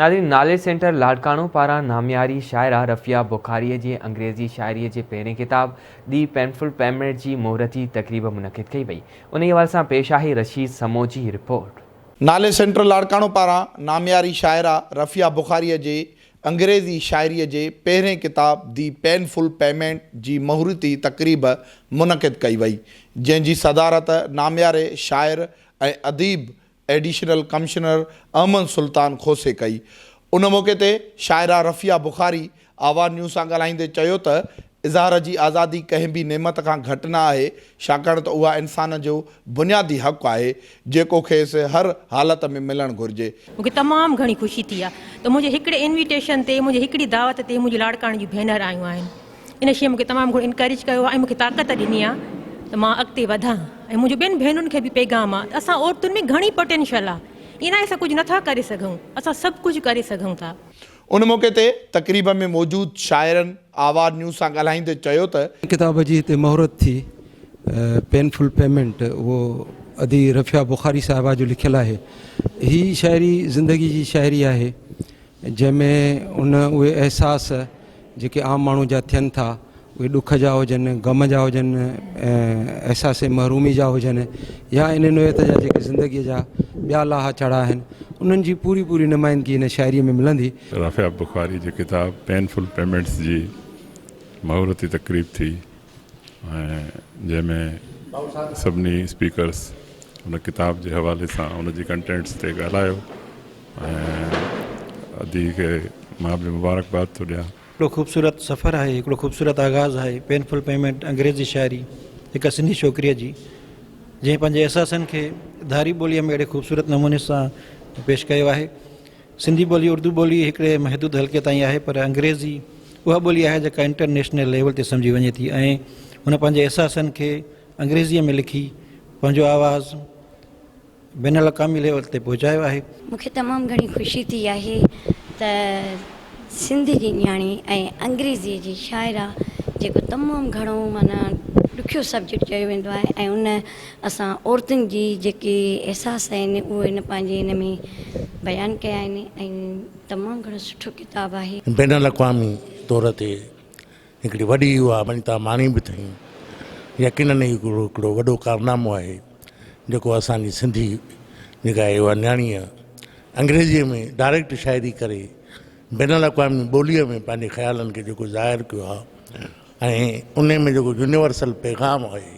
नाज़रीन, नाले सेंटर लाड़काणो पारां नामियारी शायरा रफ़िया बुखारी जी अंग्रेज़ी शायरी जे पहिरें किताब दी पेनफुल पेमेंट जी मुहूर्ती तक़रीब मुनक़िद कई वई। उन हवाले सां पेश आहे रशीद समो जी रिपोर्ट। नाले सेंटर लाड़काणो पारां नामियारी शायरा रफ़िया बुखारी जे अंग्रेज़ी शायरी जे पहिरें किताब दी पेनफुल पेमेंट जी मुहूर्ती तक़रीब मुनक़िद कई वई, जंहिंजी सदारत नामियारे शाइर ऐं अदीब एडिशनल कमिश्नर अहमद सुल्तान खोसे कई। उन मौक़े ते शायरा रफ़िया बुखारी आवाज़ न्यूज़ सां ॻाल्हाईंदे चयो त इज़हार जी आज़ादी कंहिं बि नेमत खां घटि न आहे, छाकाणि त उहा इंसान जो बुनियादी हक़ आहे जेको खेसि हर हालत में मिलणु घुरिजे। मूंखे तमामु घणी ख़ुशी थी आहे त मुंहिंजे हिकिड़े इन्विटेशन ते, मुंहिंजी हिकिड़ी दावत ते मुंहिंजी लाड़काणे जूं भेनर आयूं आहिनि। इन शइ मूंखे तमामु घणो इनकरेज कयो आहे ऐं मूंखे ताक़त ॾिनी आहे त मां अॻिते वधां। ऐं मुंहिंजो ॿियनि भेनरुनि खे बि पैगाम आहे, असां औरतुनि में घणी पोटेंशियल आहे, इन असां कुझु नथा करे सघूं, असां सभु कुझु करे सघूं था। उन मौक़े ते तक़रीब में मौजूद शाइरनि आवाज़ न्यूज़ सां ॻाल्हाईंदे चयो त किताब जी हिते मुहूरत थी पेनफुल पेमेंट, वो अदी रफ़िया बुखारी साहिबा जो लिखियलु आहे। ही शाइरी ज़िंदगी जी शाइरी आहे जंहिंमें उन उहे अहसास जेके आम माण्हू जा थियनि था, उहे ॾुख जा हुजनि, ग़म जा हुजनि, अहसास महरूमी जा हुजनि, या इन नोयत जा जेके ज़िंदगीअ जा ॿिया लाहा चढ़ा आहिनि, उन्हनि जी पूरी नुमाइंदगी इन शाइरीअ में मिलंदी। रफ़िया बुखारी जी किताब पेनफुल पेमेंट्स जी मुहूर्ती तक़रीब थी ऐं जंहिंमें सभिनी स्पीकर्स उन किताब जे हवाले सां उन जी कंटेंट्स ते ॻाल्हायो ऐं अदी खे मां बि मुबारकबाद थो ॾियां। हिकिड़ो ख़ूबसूरत सफ़र आहे, हिकिड़ो ख़ूबसूरत आगाज़ आहे पेनफुल पेमेंट अंग्रेज़ी शाइरी हिकु सिंधी छोकिरीअ जी, जंहिं पंहिंजे अहसासनि खे धारी ॿोलीअ में अहिड़े ख़ूबसूरत नमूने सां पेश कयो आहे। सिंधी ॿोली उर्दू ॿोली हिकिड़े महदूद हल्के ताईं आहे, पर अंग्रेज़ी उहा ॿोली आहे जेका इंटरनेशनल लेवल ते सम्झी वञे थी ऐं हुन पंहिंजे अहसासनि खे अंग्रेज़ीअ में लिखी पंहिंजो आवाज़ बैन अल-अक़वामी लेवल ते पहुचायो आहे। मूंखे तमामु घणी ख़ुशी थी आहे त सिंधी जी न्याणी ऐं अंग्रेज़ीअ जी शाइरा जेको तमामु घणो माना ॾुखियो सब्जेक्ट चयो वेंदो आहे ऐं उन असां औरतुनि जी जेके अहसास आहिनि उहे इन पंहिंजे इन में बयानु कया आहिनि ऐं तमामु घणो सुठो किताबु आहे। बैन अल-अक़वामी तौर ते हिकिड़ी वॾी उहा वनिता माणी बि अथई, यकीनन हिकिड़ो वॾो कारनामो आहे जेको असांजी सिंधी जेका आहे उहा न्याणीअ अंग्रेज़ीअ में डायरेक्ट शाइरी करे बैन अल-अक़वामी ॿोलीअ में पंहिंजे ख़्यालनि खे जेको ज़ाहिर कयो आहे ऐं उन में जेको यूनिवर्सल पैगाम आहे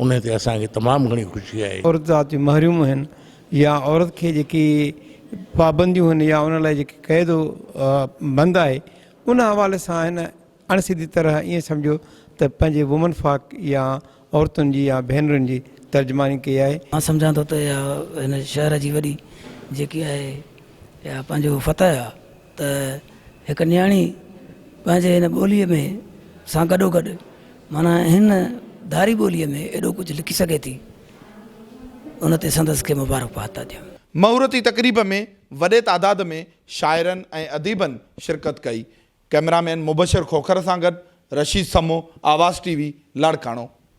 उन ते असांखे तमामु घणी ख़ुशी आहे। औरत ज़ात महरूम आहिनि या औरत खे जेकी पाबंदियूं आहिनि या उन लाइ जेकी क़ैदो बंदि आहे, उन हवाले सां हिन अणसिधी तरह ईअं सम्झो त पंहिंजे वुमन फाक या औरतुनि जी या भेनरुनि जी तर्जमानी कई आहे। मां सम्झां थो त हिन शहर जी वॾी जेकी आहे या पंहिंजो फतह आहे त हिकु न्याणी पंहिंजे हिन ॿोलीअ में सां गॾोगॾु माना हिन धारी ॿोलीअ में एॾो कुझु लिखी सघे थी, उन ते संदसि खे मुबारकबाद था ॾियूं। मुहूर्ती तक़रीब में वॾे तादाद में शाइरनि ऐं अदीबनि शिरकत कई। कैमरामैन मुबशर खोखर सां गॾु रशीद समो, आवाज़ टीवी, लाड़काणो।